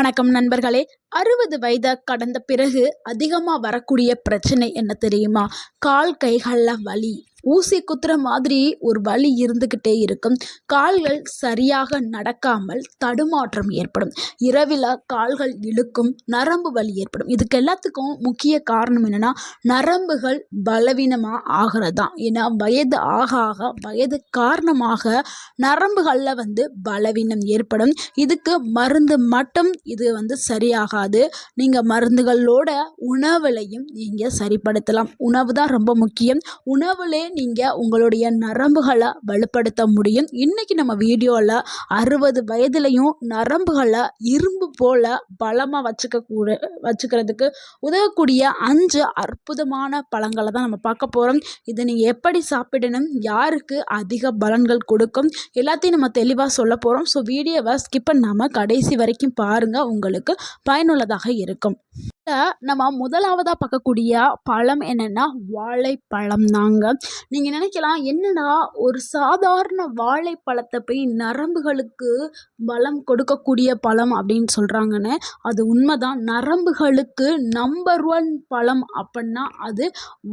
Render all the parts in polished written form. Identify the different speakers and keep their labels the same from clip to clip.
Speaker 1: வணக்கம் நண்பர்களே. 60 வயதை கடந்த பிறகு அதிகமாக வரக்கூடிய பிரச்சனை என்ன தெரியுமா? கால் கைகளில் வலி, ஊசி குத்துற மாதிரி ஒரு வலி இருந்துக்கிட்டே இருக்கும். கால்கள் சரியாக நடக்காமல் தடுமாற்றம் ஏற்படும். இரவில் கால்கள் இழுக்கும், நரம்பு வலி ஏற்படும். இதுக்கு எல்லாத்துக்கும் முக்கிய காரணம் என்னென்னா, நரம்புகள் பலவீனமாக ஆகிறது தான். ஏன்னா வயது ஆக ஆக வயது காரணமாக நரம்புகளில் பலவீனம் ஏற்படும். இதுக்கு மருந்து மட்டும் இது சரியாகாது. நீங்கள் மருந்துகளோட உணவுலையும் நீங்கள் சரிப்படுத்தலாம். உணவு தான் ரொம்ப முக்கியம். உணவுலே நீங்கள் உங்களுடைய நரம்புகளை வலுப்படுத்த முடியும். இன்றைக்கி நம்ம வீடியோவில் 60 வயதுலையும் நரம்புகளை இரும்பு போல் பலமாக வச்சுக்கிறதுக்கு உதவக்கூடிய 5 அற்புதமான பழங்களை தான் நம்ம பார்க்க போகிறோம். இதை நீங்கள் எப்படி சாப்பிடணும், யாருக்கு அதிக பலன்கள் கொடுக்கும், எல்லாத்தையும் நம்ம தெளிவாக சொல்ல போகிறோம். ஸோ வீடியோவை ஸ்கிப் பண்ணாமல் கடைசி வரைக்கும் பாருங்கள், உங்களுக்கு பயனுள்ளதாக இருக்கும். நம்ம முதலாவதாக பார்க்கக்கூடிய பழம் என்னென்னா வாழைப்பழம் தாங்க. நீங்கள் நினைக்கலாம், என்னடா ஒரு சாதாரண வாழைப்பழத்தை போய் நரம்புகளுக்கு பலம் கொடுக்கக்கூடிய பழம் அப்படின்னு சொல்கிறாங்கன்னு. அது உண்மைதான். நரம்புகளுக்கு நம்பர் 1 பழம் அப்படின்னா அது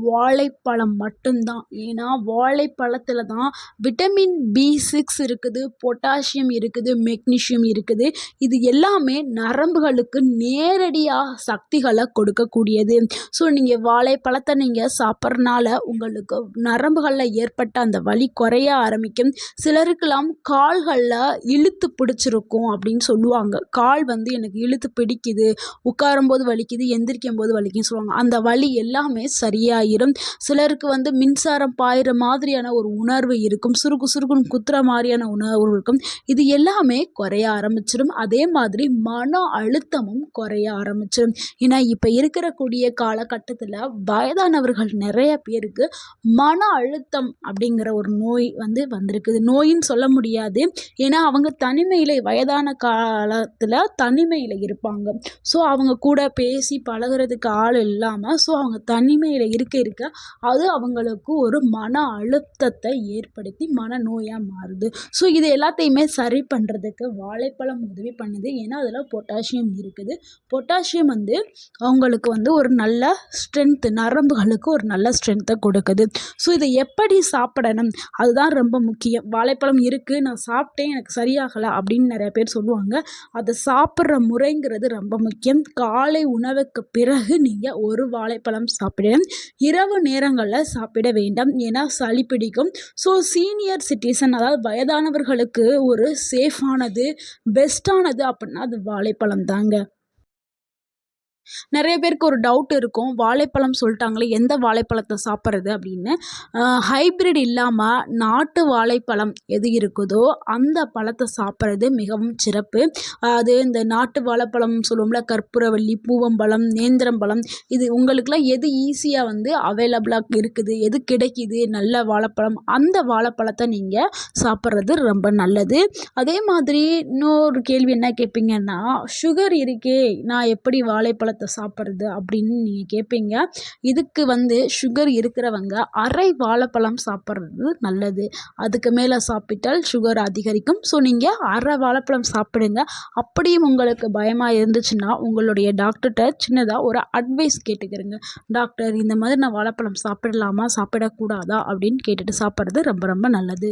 Speaker 1: வாழைப்பழம் மட்டும்தான். ஏன்னா வாழைப்பழத்தில் தான் விட்டமின் B6 இருக்குது, பொட்டாசியம் இருக்குது, மெக்னீஷியம் இருக்குது. இது எல்லாமே நரம்புகளுக்கு நேரடியாக சக்திகளை கொடுக்கக்கூடியது. ஸோ நீங்கள் வாழைப்பழத்தை நீங்கள் சாப்பிட்றனால உங்களுக்கு நரம்புகளில் ஏற்பட்ட அந்த வலி குறைய ஆரம்பிக்கும். சிலருக்கெல்லாம் கால்களில் இழுத்து பிடிச்சிருக்கும் அப்படின்னு சொல்லுவாங்க. கால் எனக்கு இழுத்து பிடிக்குது, உட்காரும்போது வலிக்குது, எந்திரிக்கும் போது வலிக்குன்னு சொல்லுவாங்க. அந்த வலி எல்லாமே சரியாயிரும். சிலருக்கு மின்சாரம் பாயிற மாதிரியான ஒரு உணர்வு இருக்கும், சுருக்கு சுருக்குன்னு குத்துற மாதிரியான உணர்வு இருக்கும். இது எல்லாமே குறைய ஆரம்பிச்சிடும். அதே மாதிரி மன அழுத்தமும் குறைய ஆரம்பிச்சிடும். ஏன்னா இப்போ இருக்கக்கூடிய காலகட்டத்தில் வயதானவர்கள் நிறைய பேருக்கு மன அழுத்தம் அப்படிங்கிற ஒரு நோய் வந்திருக்குது. நோயின்னு சொல்ல முடியாது. ஏன்னா அவங்க வயதான காலத்தில் தனிமையில் இருப்பாங்க. ஸோ அவங்க கூட பேசி பழகிறதுக்கு ஆள் இல்லாமல், ஸோ அவங்க தனிமையில் இருக்க அது அவங்களுக்கு ஒரு மன அழுத்தத்தை ஏற்படுத்தி மனநோயாக மாறுது. ஸோ இது எல்லாத்தையுமே சரி பண்ணுறதுக்கு வாழைப்பழம் உதவி பண்ணுது. ஏன்னா அதில் பொட்டாசியம் இருக்குது. பொட்டாசியம் அவங்களுக்கு ஒரு நல்ல ஸ்ட்ரென்த்து, நரம்புகளுக்கு ஒரு நல்ல ஸ்ட்ரென்த்தை கொடுக்குது. ஸோ இதை எப்படி சாப்பிடணும், அதுதான் ரொம்ப முக்கியம். வாழைப்பழம் இருக்குது, நான் சாப்பிட்டேன், எனக்கு சரியாகலை அப்படின்னு நிறைய பேர் சொல்லுவாங்க. அதை சாப்பிட்ற முறைங்கிறது ரொம்ப முக்கியம். காலை உணவுக்கு பிறகு நீங்கள் ஒரு வாழைப்பழம் சாப்பிடணும். இரவு நேரங்களில் சாப்பிட வேண்டாம், ஏன்னா சளி பிடிக்கும். ஸோ சீனியர் சிட்டிசன், அதாவது வயதானவர்களுக்கு ஒரு சேஃபானது, பெஸ்ட்டானது அப்படின்னா அது வாழைப்பழம் தாங்க. நிறைய பேருக்கு ஒரு டவுட் இருக்கும், வாழைப்பழம் சொல்லிட்டாங்களே, எந்த வாழைப்பழத்தை சாப்பிட்றது அப்படின்னு. ஹைப்ரிட் இல்லாமல் நாட்டு வாழைப்பழம் எது இருக்குதோ அந்த பழத்தை சாப்பிட்றது மிகவும் சிறப்பு. அது இந்த நாட்டு வாழைப்பழம் சொல்லுவோம்ல, கற்பூரவள்ளி, பூவம்பழம், நேந்திரம்பழம், இது உங்களுக்குலாம் எது ஈஸியாக அவைலபிளாக இருக்குது, எது கிடைக்கிது நல்ல வாழைப்பழம், அந்த வாழைப்பழத்தை நீங்கள் சாப்பிட்றது ரொம்ப நல்லது. அதே மாதிரி இன்னொரு கேள்வி என்ன கேட்பீங்கன்னா, சுகர் இருக்கே, நான் எப்படி வாழைப்பழத்தை சாப்பிட்றது அப்படின்னு நீங்கள் கேட்பீங்க. இதுக்கு சுகர் இருக்கிறவங்க அரை வாழைப்பழம் சாப்பிட்றது நல்லது. அதுக்கு மேலே சாப்பிட்டால் சுகர் அதிகரிக்கும். ஸோ நீங்கள் அரை வாழைப்பழம் சாப்பிடுங்க. அப்படியும் உங்களுக்கு பயமாக இருந்துச்சுன்னா உங்களுடைய டாக்டர்கிட்ட சின்னதாக ஒரு அட்வைஸ் கேட்டுக்கிறங்க. டாக்டர், இந்த மாதிரி நான் வாழைப்பழம் சாப்பிடலாமா, சாப்பிடக்கூடாதா அப்படின்னு கேட்டுட்டு சாப்பிட்றது ரொம்ப ரொம்ப நல்லது.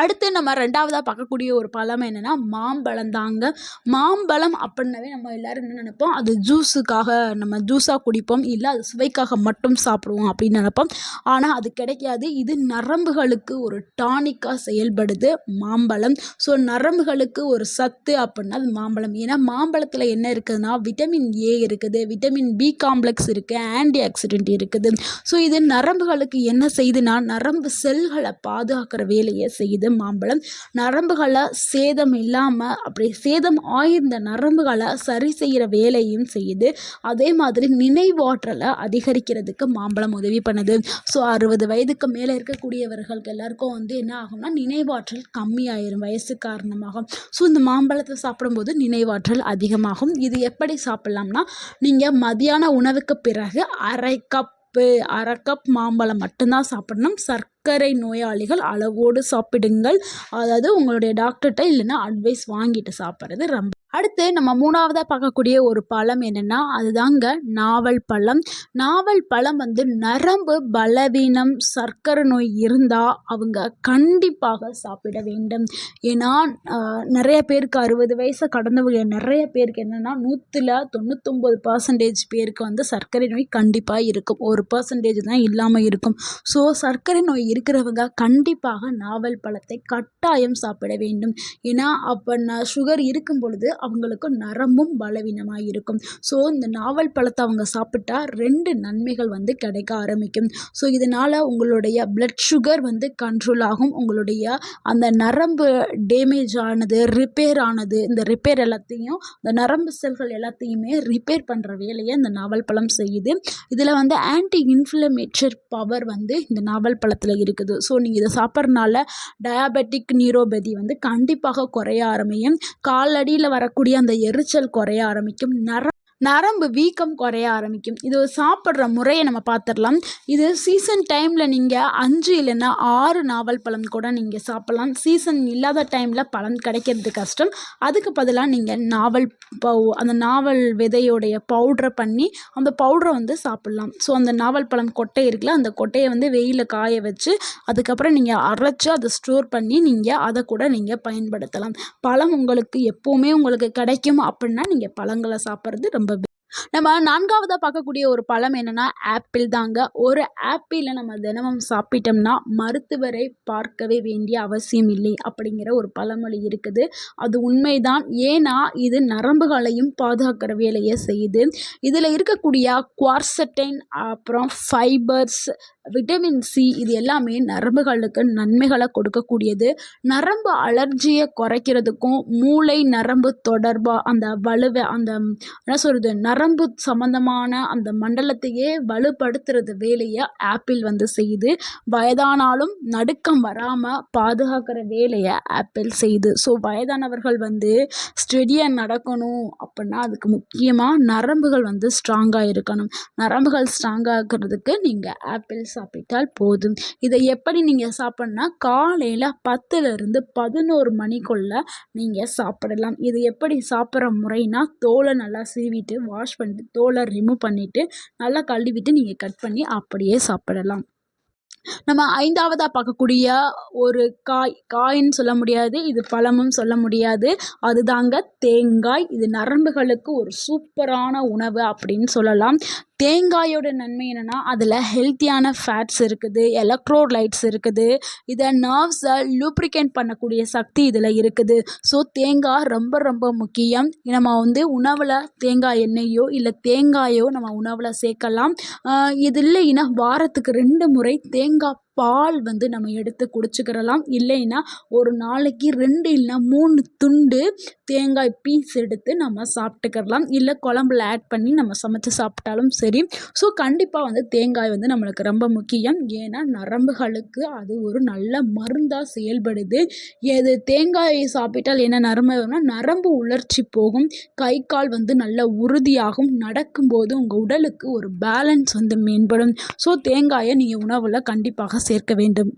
Speaker 1: அடுத்து நம்ம 2வதாக பார்க்கக்கூடிய ஒரு பழம் என்னென்னா மாம்பழம் தாங்க. மாம்பழம் அப்படின்னாவே நம்ம எல்லோரும் என்ன நினைப்போம், அது ஜூஸுக்காக நம்ம ஜூஸாக குடிப்போம், இல்லை அது சுவைக்காக மட்டும் சாப்பிடுவோம் அப்படின்னு நினைப்போம். ஆனால் அது கிடைக்காது. இது நரம்புகளுக்கு ஒரு டானிக்காக செயல்படுது மாம்பழம். ஸோ நரம்புகளுக்கு ஒரு சத்து அப்படின்னா அது மாம்பழம். ஏன்னா மாம்பழத்தில் என்ன இருக்குதுன்னா, விட்டமின் A இருக்குது, விட்டமின் B காம்ப்ளெக்ஸ் இருக்குது, ஆன்டி ஆக்சிடென்ட் இருக்குது. ஸோ இது நரம்புகளுக்கு என்ன செய்யுதுன்னா, நரம்பு செல்களை பாதுகாக்கிற வேலையை செய்யுது மாம்பழம். நரம்புகளை சேதம் இல்லாமல், அப்படி சேதம் ஆயிருந்த நரம்புகளை சரி செய்கிற வேலையும் செய்யுது. அதே மாதிரி நினைவாற்றலை அதிகரிக்கிறதுக்கு மாம்பழம் உதவி பண்ணுது. ஸோ 60 வயதுக்கு மேலே இருக்கக்கூடியவர்களுக்கு எல்லாருக்கும் என்ன ஆகும்னா, நினைவாற்றல் கம்மியாயிரும் வயசு காரணமாக. ஸோ இந்த மாம்பழத்தை சாப்பிடும்போது நினைவாற்றல் அதிகமாகும். இது எப்படி சாப்பிட்லாம்னா, நீங்கள் மதியான உணவுக்கு பிறகு அரை கப் மாம்பழம் மட்டும்தான் சாப்பிடணும். சர்க்கரை நோயாளிகள் அளவோடு சாப்பிடுங்கள். அதாவது உங்களுடைய டாக்டர்கிட்ட இல்லைன்னா அட்வைஸ் வாங்கிட்டு சாப்பிட்றது ரொம்ப அடுத்து நம்ம 3வதா பார்க்கக்கூடிய ஒரு பழம் என்னன்னா, அதுதாங்க நாவல் பழம். நாவல் பழம் வந்து நரம்பு பலவீனம், சர்க்கரை நோய் இருந்தா அவங்க கண்டிப்பாக சாப்பிட வேண்டும். ஏன்னா, நெறைய பேருக்கு 60 வயச கடந்தவங்க நெறைய பேருக்கு என்னன்னா 100ல 99% பேருக்கு வந்து சர்க்கரை நோய் கண்டிப்பா இருக்கும். 1% தான் இல்லாம இருக்கும். ஸோ சர்க்கரை நோய் இருக்கிறவங்க கண்டிப்பாக நாவல் பழத்தை கட்டாயம் சாப்பிட வேண்டும். ஏன்னா, அப்ப சுகர் இருக்கும் பொழுது அவங்களுக்கு நரம்பும் பலவீனமாக இருக்கும். ஸோ இந்த நாவல் பழத்தை அவங்க சாப்பிட்டா 2 நன்மைகள் வந்து கிடைக்க ஆரம்பிக்கும். ஸோ இதனால் உங்களுடைய பிளட் சுகர் வந்து கண்ட்ரோல் ஆகும். உங்களுடைய அந்த நரம்பு டேமேஜ் ஆனது, ரிப்பேர் ஆனது, இந்த ரிப்பேர் எல்லாத்தையும் இந்த நரம்பு செல்கள் எல்லாத்தையுமே ரிப்பேர் பண்ணுற வேலையை இந்த நாவல் பழம் செய்யுது. இதில் வந்து ஆன்டி இன்ஃப்ளமேட்டரி பவர் வந்து இந்த நாவல் பழத்தில் இருக்குது. ஸோ நீங்கள் இதை சாப்பிட்றதுனால டயாபெட்டிக் நியூரோபதி வந்து கண்டிப்பாக குறைய ஆரம்பிக்கும். காலடியில் வரக்கூடிய அந்த எரிச்சல் குறைய ஆரம்பிக்கும். நரம்பு வீக்கம் குறைய ஆரம்பிக்கும். இது சாப்பிட்ற முறையை நம்ம பார்த்துடலாம். இது சீசன் டைமில் நீங்கள் 5 இல்லைன்னா 6 நாவல் பழம் கூட நீங்கள் சாப்பிட்லாம். சீசன் இல்லாத டைமில் பழம் கிடைக்கிறது கஷ்டம். அதுக்கு பதிலாக நீங்கள் அந்த நாவல் விதையோடைய பவுட்ரை பண்ணி அந்த பவுட்ரை வந்து சாப்பிட்லாம். ஸோ அந்த நாவல் பழம் கொட்டை இருக்குல்ல, அந்த கொட்டையை வந்து வெயிலில் காய வச்சு அதுக்கப்புறம் நீங்கள் அரைச்சி அதை ஸ்டோர் பண்ணி நீங்கள் அதை கூட நீங்கள் பயன்படுத்தலாம். பழம் உங்களுக்கு எப்போவுமே உங்களுக்கு கிடைக்கும் அப்படின்னா நீங்கள் பழங்களை சாப்பிட்றது ரொம்ப நம்ம 4வதா பார்க்கக்கூடிய ஒரு பழம் என்னன்னா ஆப்பிள் தாங்க. ஒரு ஆப்பிளை நம்ம தினமும் சாப்பிட்டோம்னா மருத்துவரை பார்க்கவே வேண்டிய அவசியம் இல்லை அப்படிங்கிற ஒரு பழமொழி இருக்குது. அது உண்மைதான். ஏன்னா இது நரம்புகளையும் பாதுகாக்கிற வேலையை செய்யுது. இதில் இருக்கக்கூடிய குவார்சடைன், அப்புறம் ஃபைபர்ஸ், விட்டமின் சி, இது எல்லாமே நரம்புகளுக்கு நன்மைகளை கொடுக்கக்கூடியது. நரம்பு அலர்ஜியை குறைக்கிறதுக்கும் மூளை நரம்பு தொடர்பாக அந்த வலுவை அந்த என்ன சொல்கிறது நரம்பு சம்மந்தமான அந்த மண்டலத்தையே வலுப்படுத்துறது வேலையை ஆப்பிள் வந்து செய்யுது. வயதானாலும் நடுக்கம் வராமல் பாதுகாக்கிற வேலையை ஆப்பிள் செய்யுது. ஸோ வயதானவர்கள் வந்து ஸ்டெடியாக நடக்கணும் அப்படின்னா அதுக்கு முக்கியமாக நரம்புகள் வந்து ஸ்ட்ராங்காக இருக்கணும். நரம்புகள் ஸ்ட்ராங்காக இருக்கிறதுக்கு நீங்கள் ஆப்பிள் சாப்பிட்டால் போதும். இதை எப்படி நீங்கள் சாப்பிட்னா காலையில் 10லிருந்து 11 மணிக்குள்ளே நீங்கள் சாப்பிடலாம். இது எப்படி சாப்பிட்ற முறைனா தோலை நல்லா சீவிட்டு வாஷ் பண்ணிட்டு தோலை ரிமூவ் பண்ணிவிட்டு நல்லா கழுவிட்டு நீங்கள் கட் பண்ணி அப்படியே சாப்பிடலாம். நம்ம 5வதா பார்க்கக்கூடிய ஒரு காயின்னு சொல்ல முடியாது, இது பழமும் சொல்ல முடியாது, அதுதாங்க தேங்காய். இது நரம்புகளுக்கு ஒரு சூப்பரான உணவு அப்படின்னு சொல்லலாம். தேங்காயோட நன்மை என்னென்னா அதில் ஹெல்த்தியான ஃபேட்ஸ் இருக்குது, எலக்ட்ரோலைட்ஸ் இருக்குது. இதை நர்வ்ஸை லூப்ரிகேட் பண்ணக்கூடிய சக்தி இதில் இருக்குது. ஸோ தேங்காய் ரொம்ப ரொம்ப முக்கியம். நம்ம வந்து உணவில் தேங்காய் எண்ணெயோ இல்லை தேங்காயோ நம்ம உணவில் சேர்க்கலாம். இது இல்லைன்னா வாரத்துக்கு 2 முறை தேங்காய் பால் வந்து நம்ம எடுத்து குடிச்சுக்கிறலாம். இல்லைன்னா ஒரு நாளைக்கு 2 இல்லைன்னா 3 துண்டு தேங்காய் பீஸ் எடுத்து நம்ம சாப்பிட்டுக்கிறலாம். இல்லை குழம்புல ஆட் பண்ணி நம்ம சமைச்சு சாப்பிட்டாலும் சரி. ஸோ கண்டிப்பாக வந்து தேங்காய் வந்து நம்மளுக்கு ரொம்ப முக்கியம். ஏன்னா நரம்புகளுக்கு அது ஒரு நல்ல மருந்தாக செயல்படுது. எது தேங்காயை சாப்பிட்டால் என்ன நரம்பு உலர்ச்சி போகும், கை கால் வந்து நல்ல உறுதியாகும், நடக்கும்போது உங்கள் உடலுக்கு ஒரு பேலன்ஸ் வந்து மேம்படும். ஸோ தேங்காயை நீங்கள் உணவில் கண்டிப்பாக சேர்க்க வேண்டும்.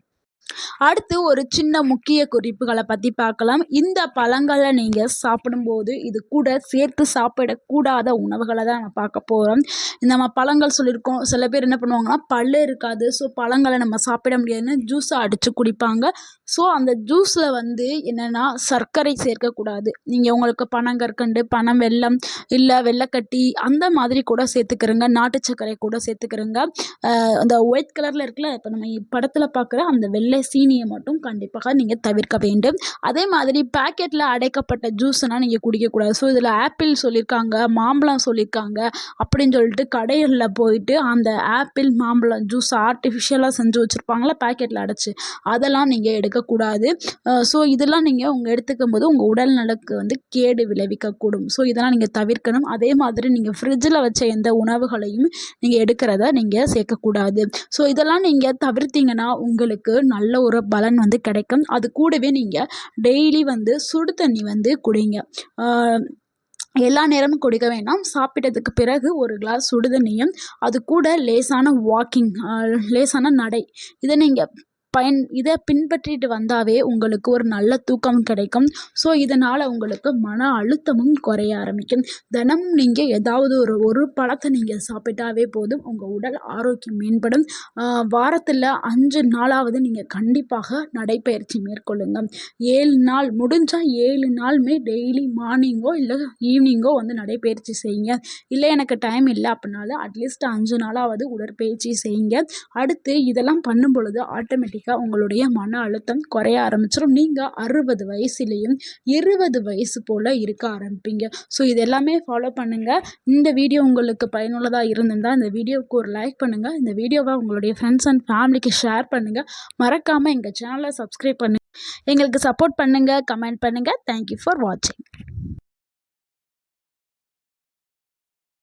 Speaker 1: அடுத்து ஒரு சின்ன முக்கிய குறிப்புகளை பற்றி பார்க்கலாம். இந்த பழங்களை நீங்கள் சாப்பிடும்போது இது கூட சேர்த்து சாப்பிடக்கூடாத உணவுகளை தான் நம்ம பார்க்க போகிறோம். நம்ம பழங்கள் சொல்லியிருக்கோம். சில பேர் என்ன பண்ணுவாங்கன்னா பல்லு இருக்காது, ஸோ பழங்களை நம்ம சாப்பிட முடியாதுன்னு ஜூஸை அடித்து குடிப்பாங்க. ஸோ அந்த ஜூஸில் வந்து என்னென்னா சர்க்கரை சேர்க்கக்கூடாது. நீங்கள் உங்களுக்கு பனங்கற்கண்டு, பனம் வெல்லம், இல்லை வெள்ளைக்கட்டி அந்த மாதிரி கூட சேர்த்துக்கிறங்க. நாட்டு சர்க்கரை கூட சேர்த்துக்கிறங்க. அந்த ஒயிட் கலரில் இருக்குல்ல, இப்போ நம்ம படத்தில் பார்க்குற அந்த வெள்ளை சீனியை மட்டும் கண்டிப்பாக நீங்கள் தவிர்க்க வேண்டும். அதே மாதிரி பேக்கெட்டில் அடைக்கப்பட்ட ஜூஸ்னால் நீங்கள் குடிக்கக்கூடாது. ஸோ இதில் ஆப்பிள் சொல்லியிருக்காங்க, மாம்பழம் சொல்லியிருக்காங்க அப்படின்னு சொல்லிட்டு கடைகளில் போயிட்டு அந்த ஆப்பிள் மாம்பழம் ஜூஸ் ஆர்டிஃபிஷியலாக செஞ்சு வச்சுருப்பாங்களா பேக்கெட்டில் அடைச்சி, அதெல்லாம் நீங்கள் எடுக்கக்கூடாது. ஸோ இதெல்லாம் நீங்கள் எடுத்துக்கும் போது உங்கள் உடல் நலக்கு வந்து கேடு விளைவிக்கக்கூடும். ஸோ இதெல்லாம் நீங்கள் தவிர்க்கணும். அதே மாதிரி நீங்கள் ஃப்ரிட்ஜில் வச்ச எந்த உணவுகளையும் நீங்கள் எடுக்கிறத நீங்கள் சேர்க்கக்கூடாது. ஸோ இதெல்லாம் நீங்கள் தவிர்த்தீங்கன்னா உங்களுக்கு நல்ல ஒரு பலன் வந்து கிடைக்கும். அது கூடவே நீங்கள் டெய்லி வந்து சுடு தண்ணி வந்து குடிங்க. எல்லா நேரமும் குடிக்க வேண்டாம். சாப்பிட்டதுக்கு பிறகு ஒரு கிளாஸ் சுடு தண்ணியும் அது கூட லேசான வாக்கிங், லேசான நடை, இதை நீங்கள் இதை பின்பற்றிட்டு வந்தாவே உங்களுக்கு ஒரு நல்ல தூக்கம் கிடைக்கும். ஸோ இதனால் உங்களுக்கு மன அழுத்தமும் குறைய ஆரம்பிக்கும். தினமும் நீங்கள் ஏதாவது ஒரு பழத்தை நீங்கள் சாப்பிட்டாவே போதும், உங்கள் உடல் ஆரோக்கியம் மேம்படும். வாரத்தில் 5 நாளாவது நீங்கள் கண்டிப்பாக நடைப்பயிற்சி மேற்கொள்ளுங்க. 7 நாள் முடிஞ்சால் 7 நாளுமே டெய்லி மார்னிங்கோ இல்லை ஈவினிங்கோ வந்து நடைப்பயிற்சி செய்யுங்க. இல்லை எனக்கு டைம் இல்லை அப்படின்னாலும் அட்லீஸ்ட் 5 நாளாவது உடற்பயிற்சி செய்யுங்க. அடுத்து இதெல்லாம் பண்ணும் பொழுது ஆட்டோமேட்டிக்காக உங்களுடைய மன அழுத்தம் குறைய ஆரம்பிச்சிடும். நீங்கள் 60 வயசுலேயும் 20 வயசு போல் இருக்க ஆரம்பிப்பீங்க. ஸோ இது எல்லாமே ஃபாலோ பண்ணுங்கள். இந்த வீடியோ உங்களுக்கு பயனுள்ளதாக இருந்திருந்தால் இந்த வீடியோவுக்கு ஒரு லைக் பண்ணுங்கள். இந்த வீடியோவை உங்களுடைய ஃப்ரெண்ட்ஸ் அண்ட் ஃபேமிலிக்கு ஷேர் பண்ணுங்கள். மறக்காமல் எங்கள் சேனலை சப்ஸ்கிரைப் பண்ணுங்கள். எங்களுக்கு சப்போர்ட் பண்ணுங்கள், கமெண்ட் பண்ணுங்கள். தேங்க்யூ ஃபார் வாட்சிங்.